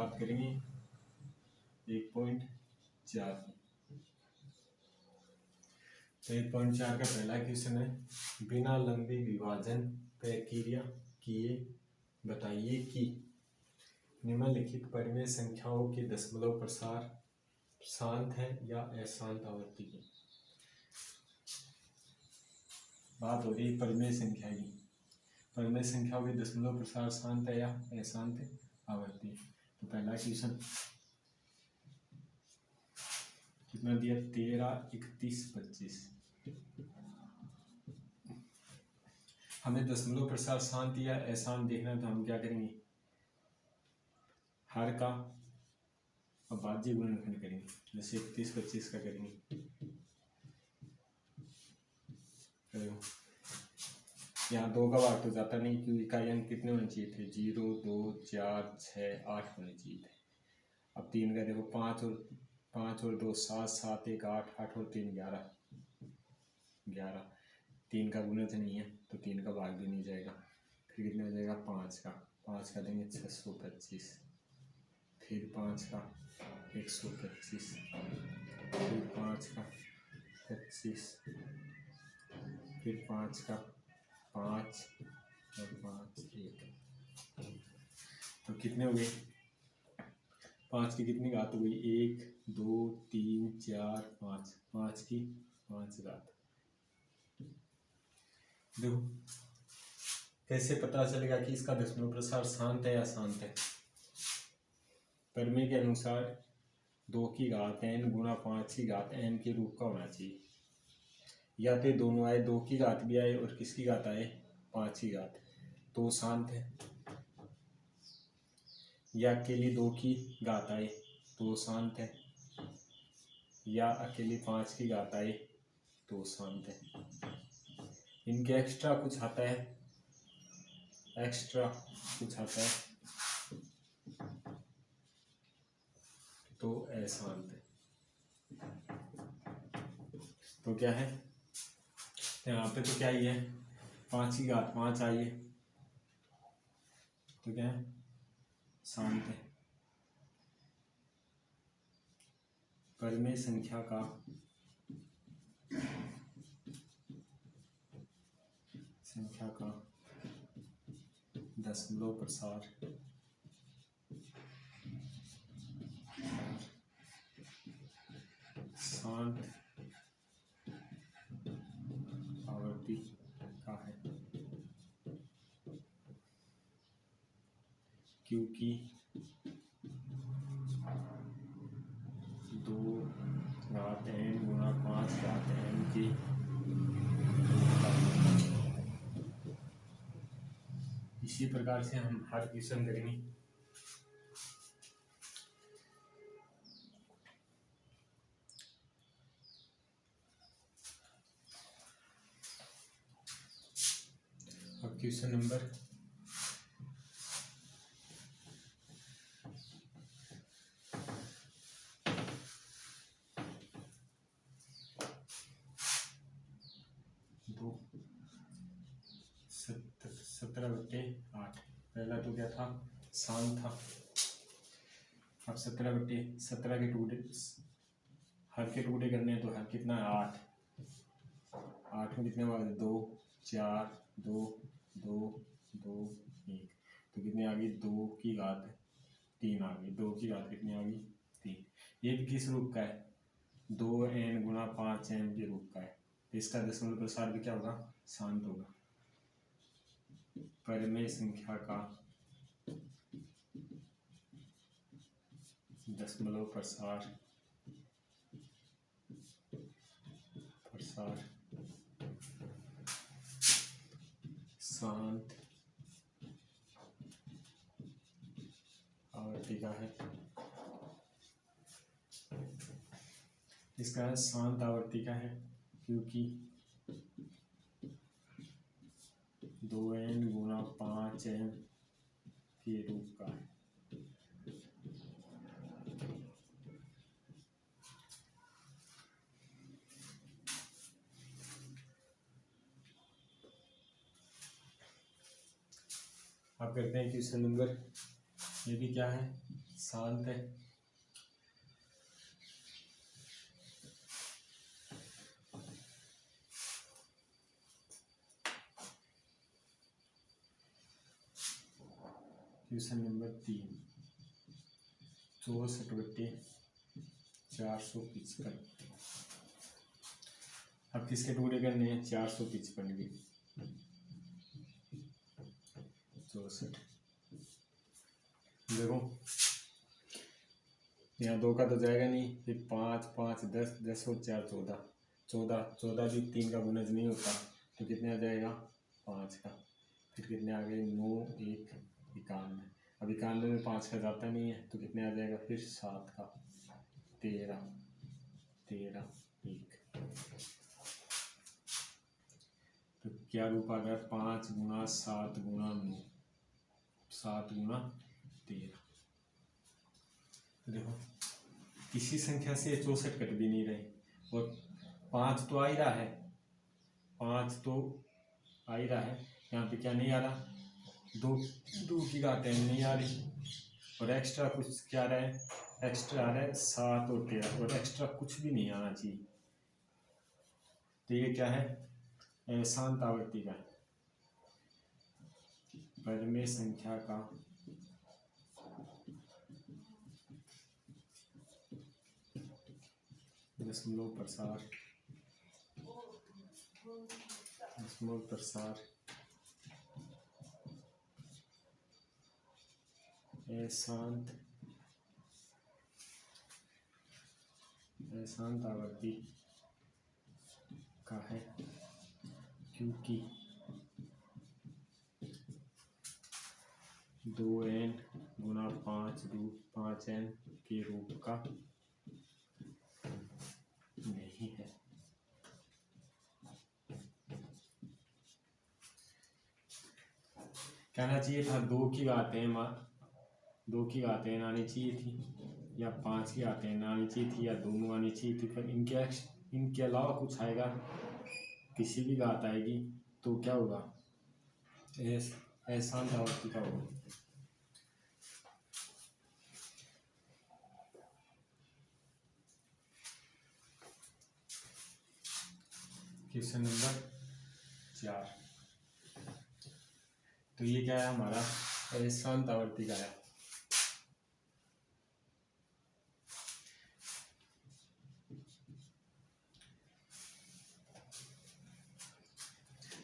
बात करेंगे 1.4 की। तो 1.4 का पहला क्वेश्चन है, बिना लंबी विभाजन प्रक्रिया किए बताइए कि निम्नलिखित परिमेय संख्याओं के दशमलव प्रसार शांत है या अशांत आवृत्ति की। बात हो रही है परिमेय संख्या की। परिमेय संख्याओं के दशमलव प्रसार शांत है या अशांत आवृत्ति। तो पहला क्वेश्चन कितना दिया, 13, 31, 25। हमें दशमलव प्रसार शांत या अशांत देखना है तो हम क्या करेंगे, हर का अभाज्य गुणनखंड करेंगे। जैसे 31, 25 का करेंगे, यहाँ 2 का भाग तो जाता नहीं क्योंकि इकाई अंक कितने होने चाहिए थे, 0, 2, 4, 6, 8 होने चाहिए थे। अब 3 का देखो, 5 और 2 7, 7, 1 8, 8 और 3 11, 11। 3 का गुणज नहीं है तो 3 का भाग भी नहीं जाएगा। फिर कितना हो जाएगा, 5 का देंगे 625, फिर 5 का 125, फिर 5 का 25, फिर 5 का 5 और 5 1। तो कितने हो गए, 5 की कितनी घात हो गई, 1, 2, 3, 4, 5, 5 की 5 घात। देखो कैसे पता चलेगा कि इसका दशमलव प्रसार शांत है या अशांत है। परिमेय के अनुसार 2 की घात n गुणा 5 की घात n के रूप का होना चाहिए। या तो दोनों आए, 2 की घात भी आए और किसकी घात आए, 5 की घात, तो शांत है। या अकेली 2 की घात आए तो शांत है, या अकेली 5 की घात आए तो शांत है। इनके एक्स्ट्रा कुछ आता है, तो अशांत है। तो क्या है, यहाँ पे तो क्या ही है, 5 की घात 5 आई है तो क्या है, शांत है। परिमेय संख्या का दशमलव प्रसार शांत आवृत्ति का है, क्योंकि 2 घात n गुणा 5 घात n की इसी प्रकार से हम हर क्वेश्चन करेंगे। अब क्वेश्चन नंबर 17/8। पहला तो क्या था, शांत था। अब 17/17 के टुकड़े, हर के टुकड़े करने हैं तो हर कितना है, 8। 8 में कितने भाग, 2, 4, 2, 2, 2, 1। तो कितने आ गई, 2 की घात 3 आ गई। 2 की घात कितनी आ गई, 3। ये भी किस रूप का है, 2n गुणा 5n के रूप का है। तो इसका दशमलव प्रसार भी क्या होगा, शांत होगा। परिमेय संख्या का दशमलव प्रसार शांत आवृत्ति का है। इसका शांत आवृत्ति का है क्योंकि 2n गुणा 5n के रूप का है। अब करते हैं क्वेश्चन नंबर, ये भी क्या है, शांत है। Question number 3, 64/455। अब किसके टुकड़े करने हैं? 455 के। 64 देखो, यहाँ 2 का तो जाएगा नहीं, फिर 5 5 10 10 और 4 14 14 14 भी 3 का गुणज नहीं होता, तो कितने आ जाएगा? 5 का। फिर कितने आ गए? 9 1 91। अब 91 में 5 का जाता नहीं है, तो कितने आ जाएगा? फिर 7 का। 13 13 1। तो क्या रूप आ गया? 5 गुणा 7 गुणा 9, 7 गुणा 13। तो देखो, किसी संख्या से 64 कट भी नहीं रहे, और 5 तो आ ही रहा है, 5 तो आ ही रहा है। यहाँ पे क्या नहीं आ रहा? 2 की घात n नहीं आ रही, और एक्स्ट्रा कुछ क्या आ रहा है? एक्स्ट्रा आ रहा है 7 और 13, और एक्स्ट्रा कुछ भी नहीं आना चाहिए। तो ये क्या है? शांत आवृत्ति का परिमेय संख्या का दशमलव प्रसार अशांत आवृत्ति का है, क्योंकि 2n गुणा 5n के रूप का नहीं है। कहना चाहिए था 2 की घात n आनी चाहिए थी, या 5 की घात n आनी चाहिए थी, या दोनों आनी चाहिए थी, पर इनके अलावा कुछ आएगा, किसी भी घात आएगी तो क्या होगा? अशांत आवृत्ति का होगा। क्वेश्चन नंबर 4, तो ये क्या है हमारा? अशांत आवृत्ति का है।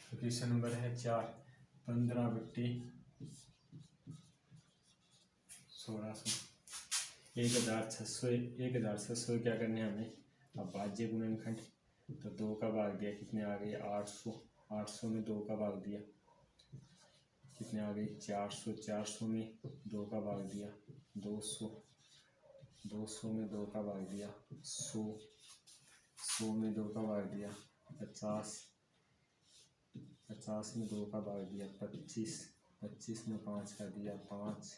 तो क्वेश्चन नंबर है 4, 15/1600 1600 क्या करने हैं हमें? अब भाज्य गुणनखंड, तो 2 का भाग दिया, कितने आ गए? 800 800 में 2 का भाग दिया, कितने आ गए? 400 400 में 2 का भाग दिया, 200 200 में 2 का भाग दिया, 100 100 में 2 का भाग दिया, 50 50 में 2 का भाग दिया, 25 25 में 5 का दिया, 5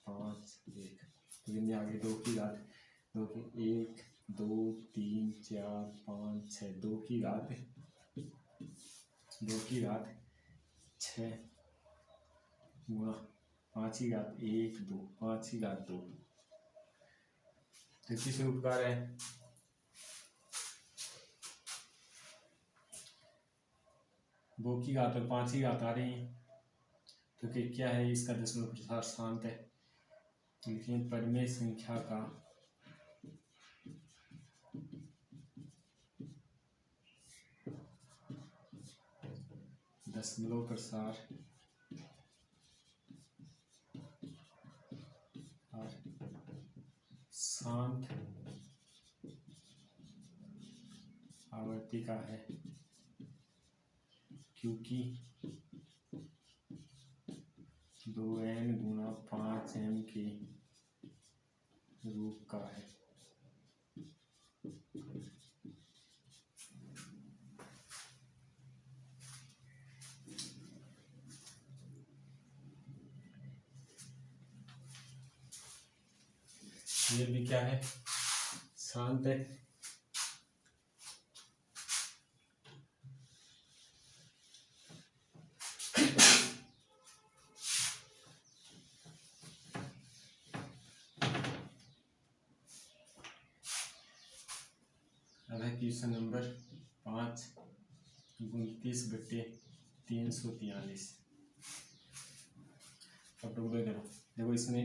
5 1। तो कितने आ गए? 2 की घात 1 2 3 4 5 6, 2 की घात 6 गुणा 5 की घात 1 2, 5 की घात 2। तो किस रूप का है? दो की घात और 5 की घात आ रही है, तो क्या है? इसका दशमलव प्रसार शांत है। लेकिन परिमेय संख्या का दशमलव प्रसार शांत आवृत्ति का है, क्योंकि 2n गुणा 5m के रूप का है। ये भी क्या है? शांत है। Question number 5 29/343। अब टुकड़े करो। देखो इसमें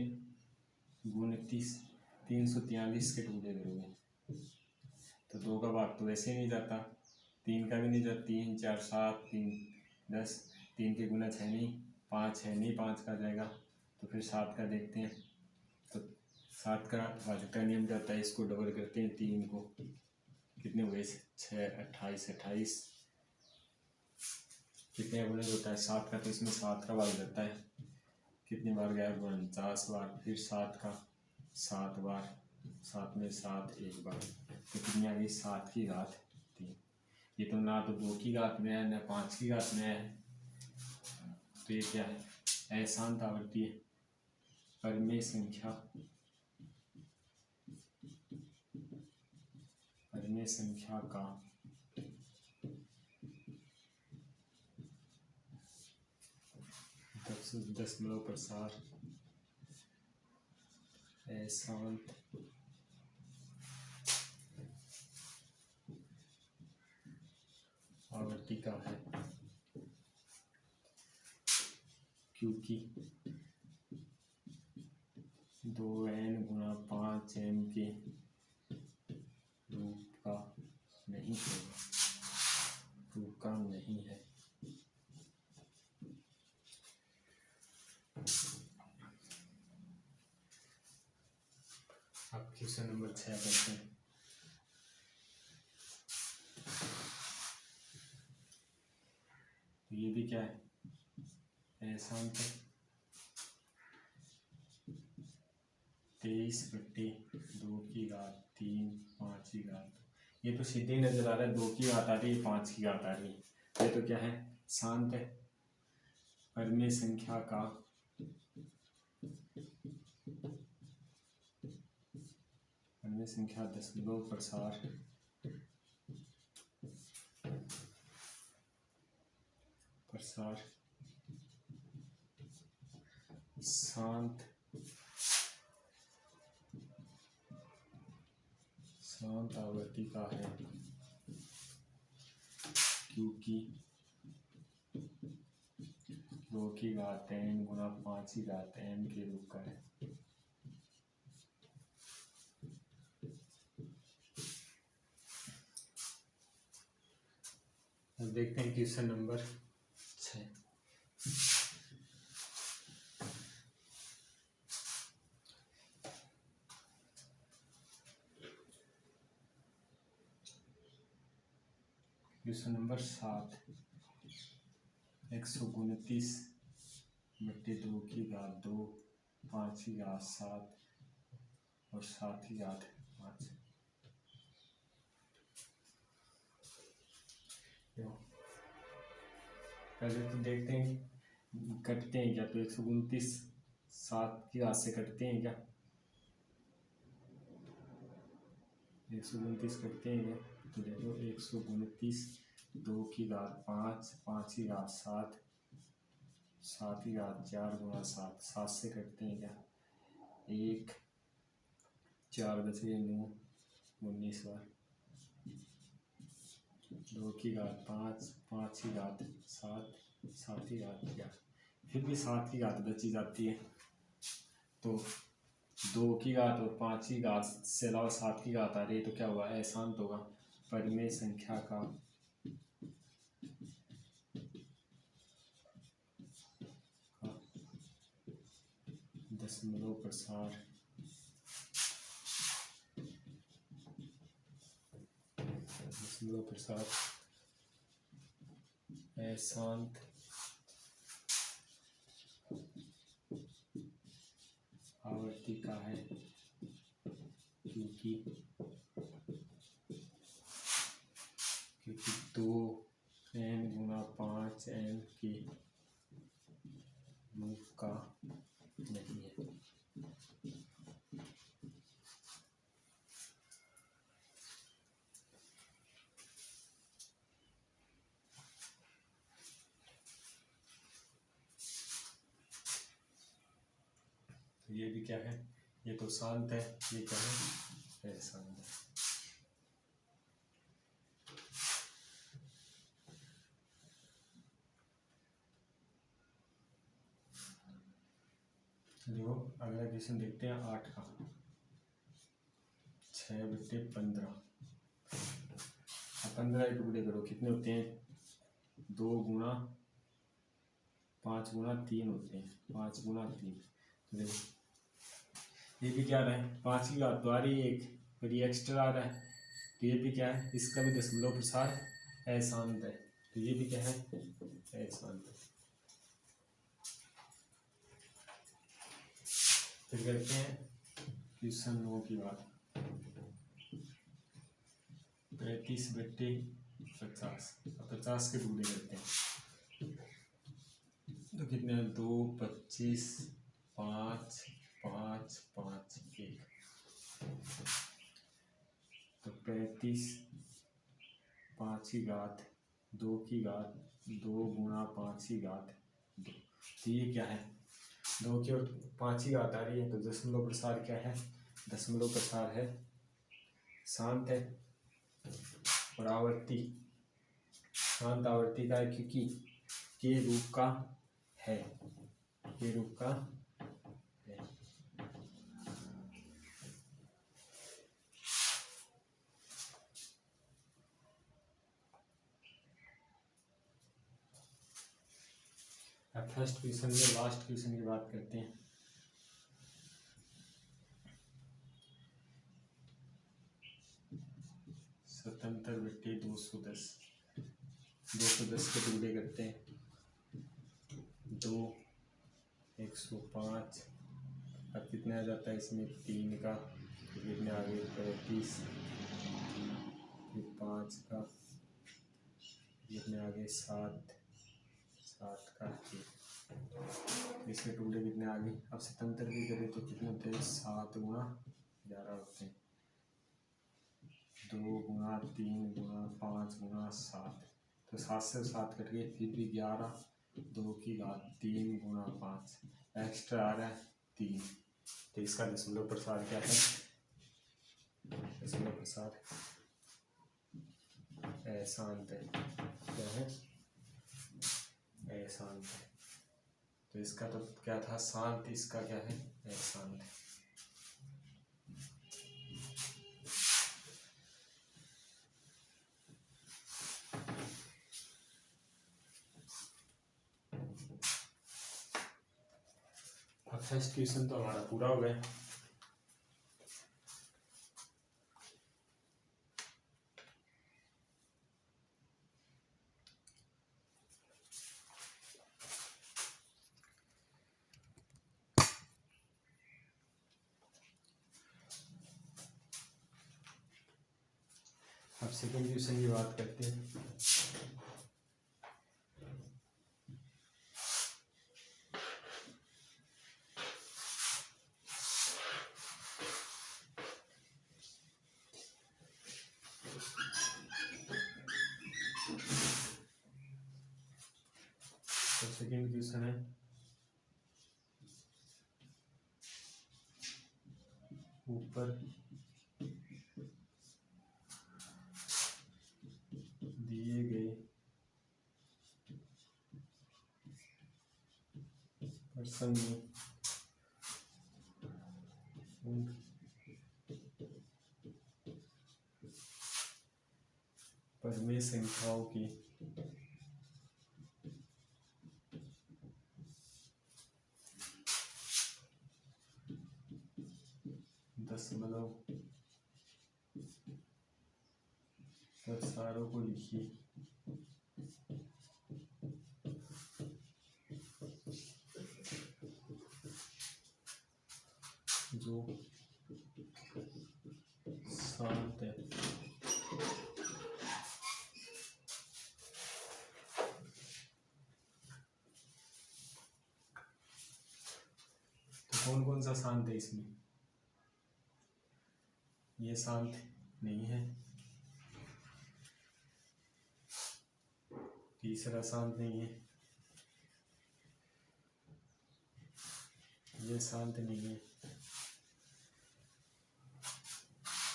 29 343 के टुकड़े करोगे तो 2 का भाग तो वैसे नहीं जाता, 3 का भी नहीं जाता, 3 4 7 3 10, 3 के गुना 6 नहीं, 5 है नहीं, 5 का जाएगा। तो फिर 7 का देखते हैं। तो 7 का भाजक का नियम जाता है, इसको डबल करते हैं 3 को, कितने हुए 6 28 28, कितने गुना होता है 7 का, तो इसमें 7 का भाग जाता है, कितनी बार गया 49 बार, फिर 7 का 7 बार, 7 में 7 एक बार, तो कितनी आ गई 7 की घात 3। ये तो ना तो 2 की घात में है ना 5 की घात में है, तो ये क्या है अशांत आवृत्ति है। परिमेय संख्या का 10 प्रसार अशांत आवृत्ति का है, क्योंकि 2n गुणा 5m के रूप का नहीं होगा, रूप का नहीं है। अब क्वेश्चन नंबर 6 करते हैं। तो ये भी क्या है अशांत 23/2 की घात 3 5 की घात। ये तो सीधे ही नजर आ रहा है, 2 की घात आ रही है 5 की घात आ रही है। ये तो क्या है शांत है। परिमेय संख्या का परिमेय संख्या दशमलव प्रसार शांत आवृत्ति का है, क्योंकि 2 की घात n गुणा 5 की घात m के रूप का है। अब देखते हैं क्वेश्चन नंबर 6। क्वेश्चन नंबर 7 129/2 की घात 2 5 की घात 7 और 7 की घात 5। पहले तो देखते हैं कटते हैं क्या, तो 129 7 की घात से कटते हैं क्या, 129 कटते हैं क्या। तो देखो 129 2 की घात 5 5 की घात 7 7 की घात 4 गुणा 7 7 से कटते हैं क्या, 1 4 बच गए 9 19 बार, 2 की घात 5 5 की घात 7 7 की घात 4, फिर भी 7 की घात बची जाती है। तो 2 की घात और 5 की घात से अलावा 7 की घात आ रही है, तो क्या हुआ अशांत होगा। परिमेय संख्या का दशमलव प्रसार अशांत आवृत्ति का है, क्योंकि 2n गुणा 5m के रूप का नहीं है। ये भी क्या है, ये तो शांत है, ये क्या है अशांत है। देखो अगला क्वेश्चन देखते हैं 8 का। 6/15। अब 15 के टुकड़े करो, कितने होते हैं? 2 गुणा 5 गुणा 3 होते हैं। 5 गुणा 3। तो देखो ये भी क्या रहा है, 5 की घात तो आ रही है एक, फिर ये एक्स्ट्रा आ रहा है, तो ये भी क्या है, इसका भी दशमलव प्रसार अशांत है, तो ये भी क्या है, अशांत है। फिर करते हैं क्वेश्चन 9 की बात। 35/50। 50 के टुकड़े करते हैं, तो कितने हैं? 2, 25, 5, 5, 5, 1। तो 35 5 की घात 2 की घात 2 गुणा 5 की घात 2। तो ये क्या है, 2 की और 5 की घात आ रही है, तो दशमलव प्रसार क्या है, दशमलव प्रसार है शांत है। और आवर्ती शांत आवर्ती का है, क्योंकि के रूप का है, के रूप का है। अब फर्स्ट क्वेश्चन में लास्ट क्वेश्चन की बात करते हैं। स्वतंत्र बट्टे 210। 210 के टुकड़े करते हैं, 2, 105। अब कितना आ जाता है इसमें, 3 का, तो कितने आ गए, 35। फिर 5 का, कितने आ गए, 7। 7 का 1। इसके टुकड़े कितने आ गए। अब स्वतंत्र भी करें तो कितने होते हैं, 7 गुणा 11 होते हैं। 2 गुणा 3 गुणा 5 गुणा 7, तो 7 से 7 कट गए, फिर भी 11। 2 की घात 3 गुणा 5, एक्स्ट्रा आ रहा है 3। तो इसका दशमलव प्रसार क्या है, दशमलव प्रसार अशांत है। क्या है, अशांत है। तो इसका तो क्या था, शांत, इसका क्या है, अशांत है। फर्स्ट क्वेश्चन तो हमारा पूरा हो गया। अब सेकंड क्वेश्चन की बात करते हैं। तो सेकंड क्वेश्चन है, ऊपर दिए गए प्रश्न में परमेय संख्याओं की दशमलव प्रसारों को लिखिए। जो शांत है। तो कौन कौन सा शांत है इसमें, ये शांत नहीं है, तीसरा शांत नहीं है, ये शांत नहीं है,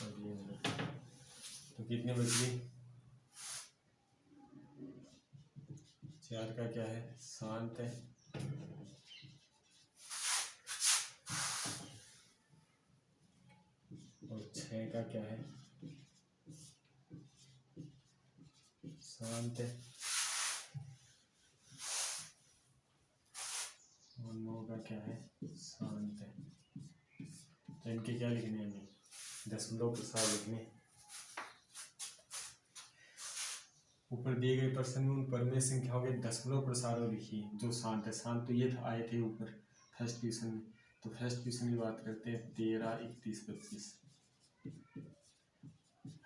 और ये नहीं। तो कितने बच गए, 4 का क्या है, शांत है, क्या है, शांत है। तो इनके क्या लिखने हैं, हमें दशमलव प्रसार लिखने। ऊपर दिए गए प्रश्न में उन परमेय संख्याओं के दशमलव प्रसारों लिखिए जो शांत है। शांत तो ये था, आए थे ऊपर फर्स्ट क्वेश्चन में। तो फर्स्ट क्वेश्चन की बात करते हैं, 13, 31, 25।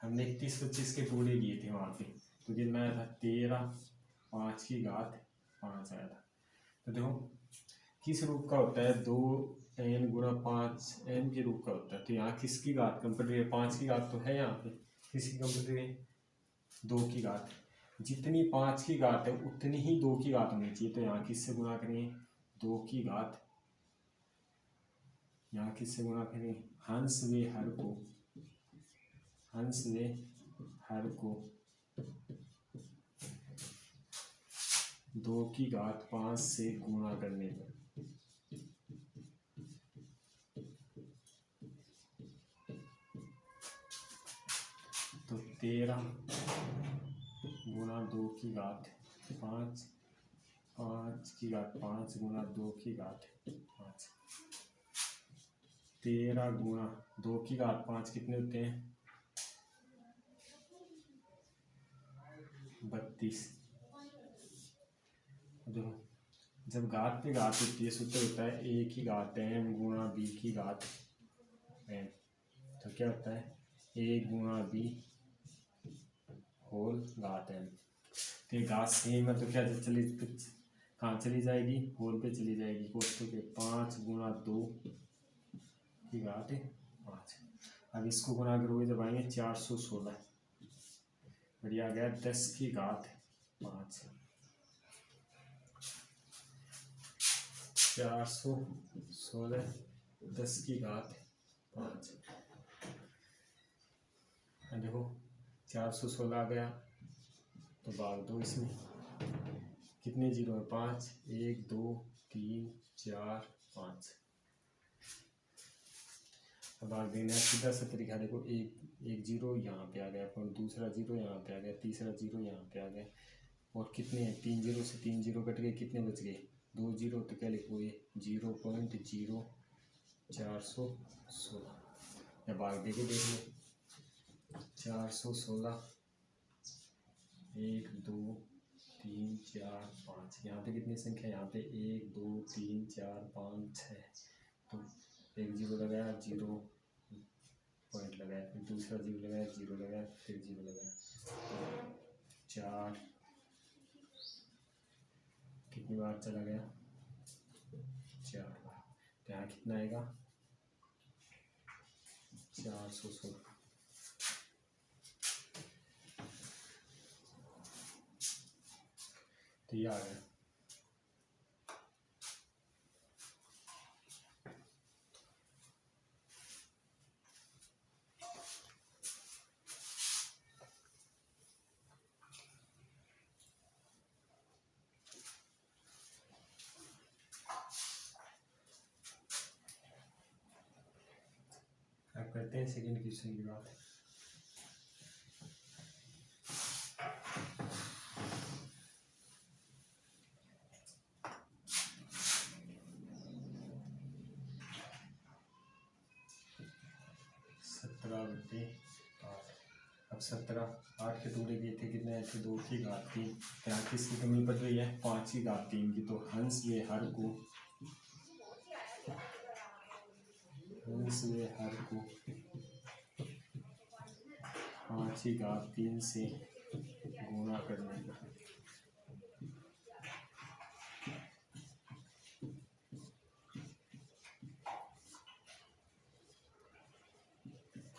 हमने 31, 25 के पूरे लिए थे वहाँ पे। तो कितना आया था, 13, 5 की घात 5 आया था। तो देखो किस रूप का होता है, 2n गुणा 5 n के रूप का होता है। तो यहाँ किसकी घात कंप्लीट है, 5 की घात तो है यहाँ पे, किसकी कंप्लीट है, 2 की घात। जितनी 5 की घात है उतनी ही 2 की घात होनी चाहिए। तो यहाँ किससे गुणा करें, 2 की घात। यहाँ किससे गुणा करें, हंस व हर को, हंस व हर को 2 की घात 5 से गुणा करने पर। तो 13 गुणा 2 की घात 5, 5 की घात 5 गुणा 2 की घात 5। 13 गुणा 2 की घात 5 कितने होते हैं, 32। देखो जब घात पे घात होती है सूत्र होता है a की घात m गुणा b की घात n। तो क्या होता है, a गुणा b होल घात m। तो ये घात सेम है तो क्या चली, कहाँ चली जाएगी, होल पे चली जाएगी। कोष्टक के 5 गुणा 2 की घात 5। अब इसको गुणा करोगे जब आएंगे 416, बढ़िया आ गया 10 की घात 5। 416 10 की घात 5। देखो 416 आ गया तो भाग दो इसमें, कितने जीरो है, 5, 1 2 3 4 5। अब भाग देना है सीधा सा तरीका। देखो एक जीरो यहाँ पे आ गया, और दूसरा जीरो यहाँ पे आ गया, तीसरा जीरो यहाँ पे आ गया, और कितने हैं, 3 जीरो से 3 जीरो कट गए, कितने बच गए, 2 जीरो। तो क्या लिखोगे, 0.0416। या भाग दे के देख लो, 416 1 2 3 4 5। यहाँ पे कितनी संख्या, यहाँ पे 1 2 3 4 5 6। तो एक जीरो लगाया, 0 पॉइंट लगाया, फिर दूसरा जीरो लगाया, 0 लगाया, फिर 0 लगाया, 4 कितनी बार चला गया, 4 बार। तो यहाँ कितना आएगा, 416। तो ये आ गया। अब करते हैं सेकंड क्वेश्चन की बात। अब 17 8 के टुकड़े दिए थे, कितने आए थे, 2 की घात 3। यहाँ किसकी कमी पड़ रही है, 5 की घात 3 की। तो हंस व हर को, हंस व हर को 5 की घात 3 से गुणा करने पर।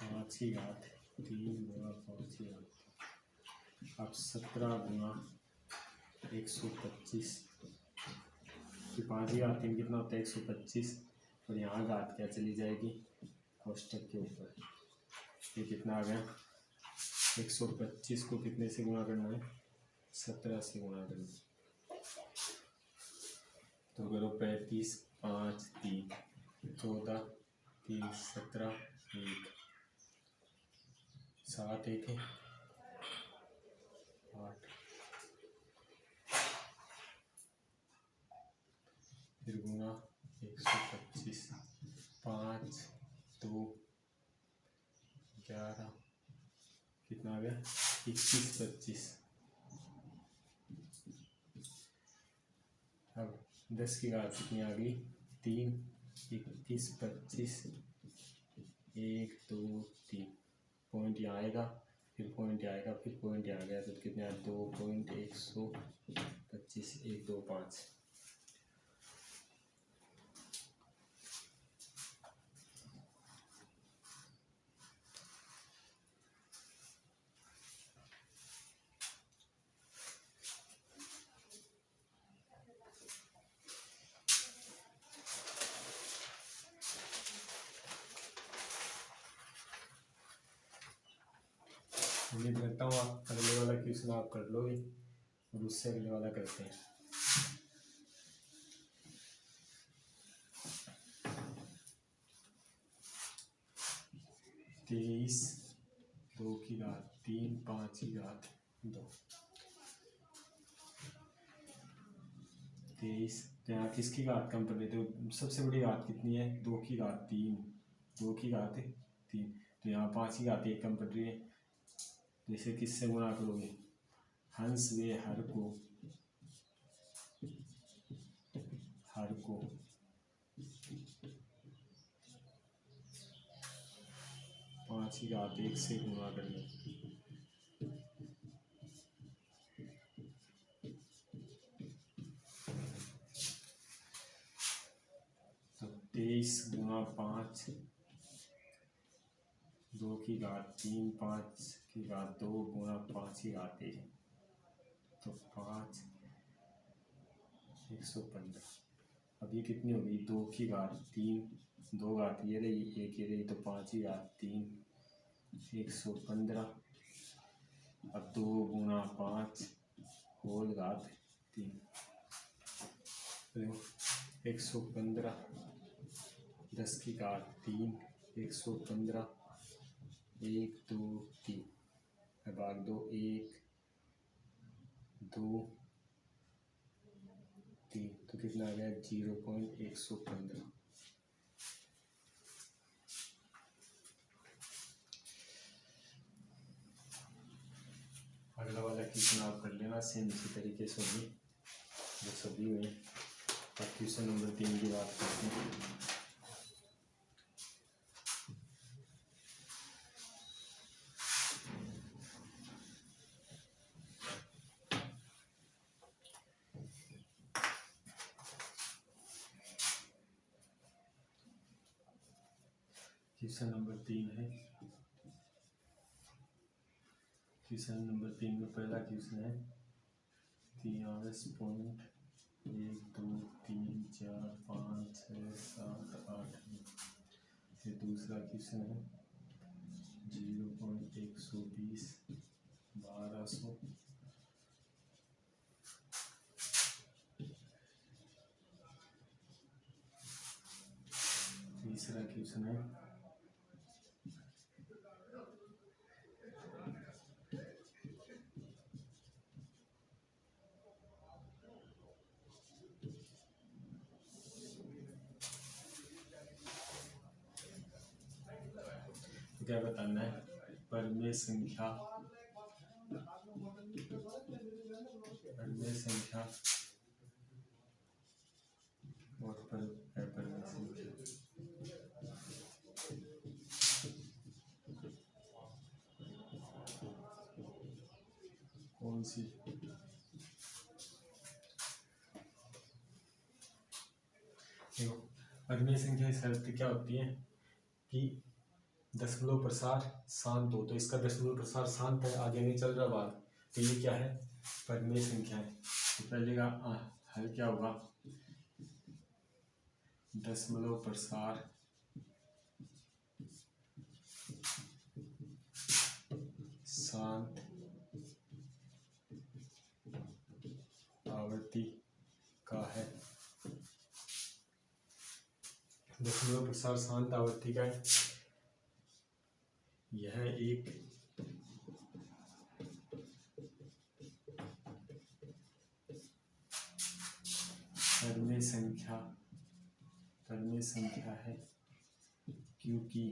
पाँच की घात 3 गुणा 5 की घात। अब 17 गुणा 125 कि 5 की घात 3 कितना होता है, 125। और यहाँ घात क्या चली जाएगी, कोष्टक के ऊपर। ये कितना आ गया, 125 को कितने से गुणा करना है, 17 से गुणा करना है। तो करो 35 5 3 14 3 17 1 7 1 8। फिर गुणा 125, 5 2 11, कितना आ गया 21 25। अब 10 की घात कितनी आ गई 3, 21 25, 1 2 3, पॉइंट यहाँ आएगा, फिर पॉइंट आएगा, फिर पॉइंट आ गया तो कितने आए 2.125, 1 2 5। उम्मीद करता हूँ आप अगले वाला क्वेश्चन आप कर लोगे और उससे अगले वाला करते हैं। तेईस 2 की घात 3, 5 की घात 2। 23 तो यहाँ किसकी घात कम कर देते हो, सबसे बड़ी घात कितनी है 2 की घात 3, 2 की घात 3, तो यहाँ 5 की घात 1 कम पड़ रही है, तो इसे किससे गुणा करोगे, हंस व हर को 5 की घात 1 से गुणा करना। तो 23 गुणा 5, 2 की घात 3, 5 की घात 2 गुणा 5 की घात 1, तो 5 115। अब ये कितनी होगी 2 की घात 3, 2 घात ये रही, 1 ये रही, तो 5 की घात 3 115। अब 2 गुणा 5 होल घात 3, 115, 10 की घात 3 115, 1 2 3, भाग 2 1 2 3, तो कितना आ गया 0.115। अगला वाला क्वेश्चन आप कर लेना सेम इसी तरीके से भी जो सभी हुए। अब क्वेश्चन नंबर 3 की बात करते हैं। क्वेश्चन नंबर 3 है। क्वेश्चन नंबर 3 में पहला क्वेश्चन है 43.1 2 3 4 5 6 7 8 9। फिर दूसरा क्वेश्चन है 0.120 1200। तीसरा क्वेश्चन है क्या बताना है, परमेय संख्या और परमेय संख्या कौन सी। देखो परमेय संख्या की शर्त क्या होती है कि दशमलव प्रसार शांत हो, तो इसका दशमलव प्रसार शांत है, आगे नहीं चल रहा बात, तो ये क्या है परमेय संख्या है। तो पहले का हल क्या होगा, दशमलव प्रसार शांत आवर्ती का है। दशमलव प्रसार शांत आवर्ती का है। यह एक परमेय संख्या परिमेय संख्या है क्योंकि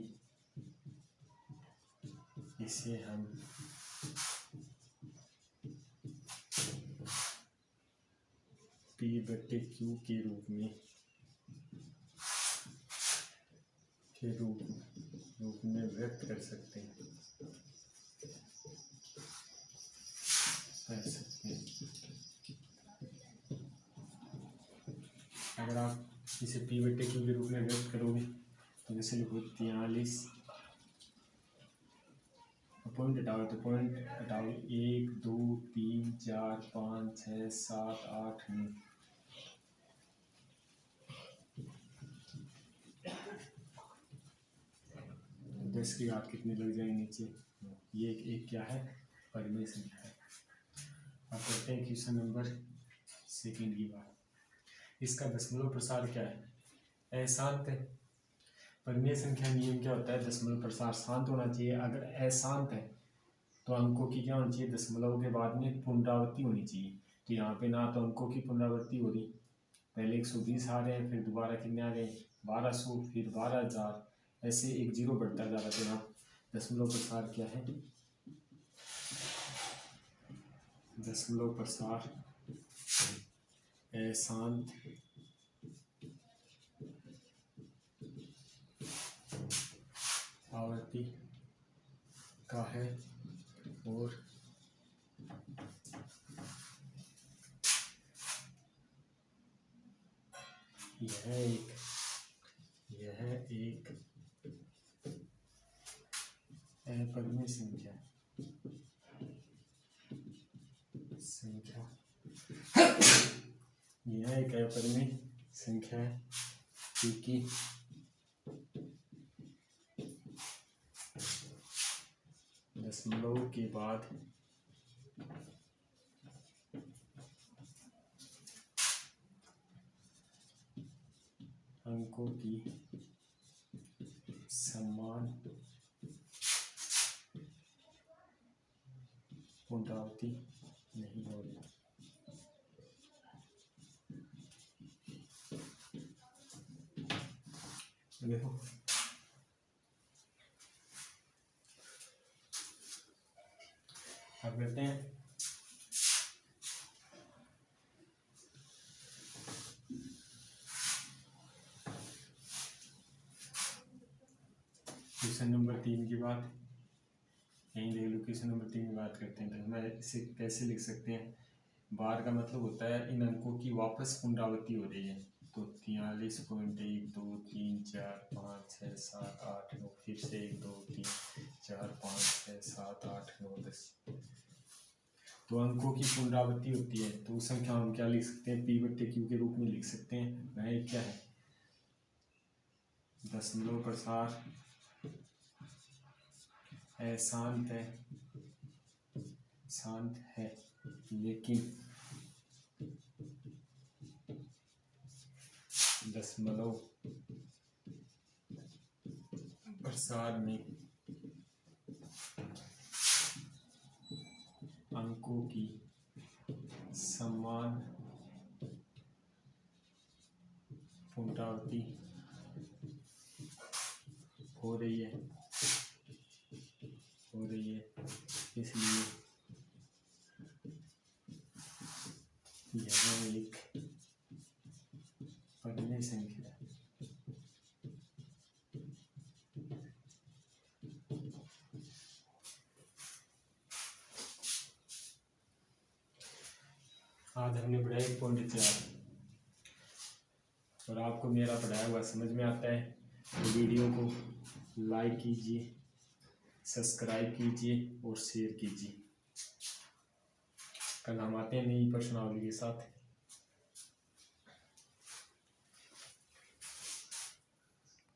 इसे हम P/Q के रूप में व्यक्त कर सकते हैं। अगर आप इसे P/Q के रूप में व्यक्त करोगे तो जैसे लिखो 43 पॉइंट हटाओ तो पॉइंट हटाओ 1 2 3 4 5 6 7 8 9 10 की घात कितनी लग जाएगी नीचे। ये एक क्या है परिमेय संख्या है। अब करते हैं क्वेश्चन नंबर 2 की बात। इसका दशमलव प्रसार क्या है अशांत है। परिमेय संख्या नियम क्या होता है दशमलव प्रसार शांत होना चाहिए। अगर अशांत है तो अंकों की क्या होनी चाहिए दशमलव के बाद में पुनरावृत्ति होनी चाहिए। तो यहाँ पे ना तो अंकों की पुनरावृत्ति हो रही, पहले 120 आ रहे हैं फिर दोबारा कितने आ रहे हैं 1200 फिर 12000 ऐसे 1 0 बढ़ता जा रहा है। तो यहाँ दशमलव प्रसार क्या है दशमलव प्रसार अशांत आवृत्ति का है और यह एक अपरिमेय संख्या यह एक अपरिमेय संख्या है क्योंकि दशमलव के बाद अंकों की समान पुनरावृत्ति नहीं हो रही। देखो अब करते हैं क्वेश्चन नंबर 3 की बात। यहीं देख लो क्वेश्चन नंबर 3 की बात करते हैं। तो हमें इसे कैसे लिख सकते हैं बार का मतलब होता है इन अंकों की वापस पुनरावृत्ति हो रही है। तो 43.1 2 3 4 5 6 7 8 9 फिर से 1 2 3 4 5 6 7 8 9 10 तो अंकों की पुनरावृत्ति होती है। तो उस संख्या हम क्या लिख सकते हैं P/Q के रूप में लिख सकते हैं। वह क्या है दशमलव प्रसार अशांत है लेकिन दशमलव प्रसार में अंकों की समान पुनरावृत्ति हो रही है इसलिए यह एक परिमेय संख्या है। आज हमने पढ़ा 1.4 और आपको मेरा पढ़ाया हुआ समझ में आता है तो वीडियो को लाइक कीजिए, सब्सक्राइब कीजिए और शेयर कीजिए। कल हम आते हैं नई प्रश्नावली के साथ।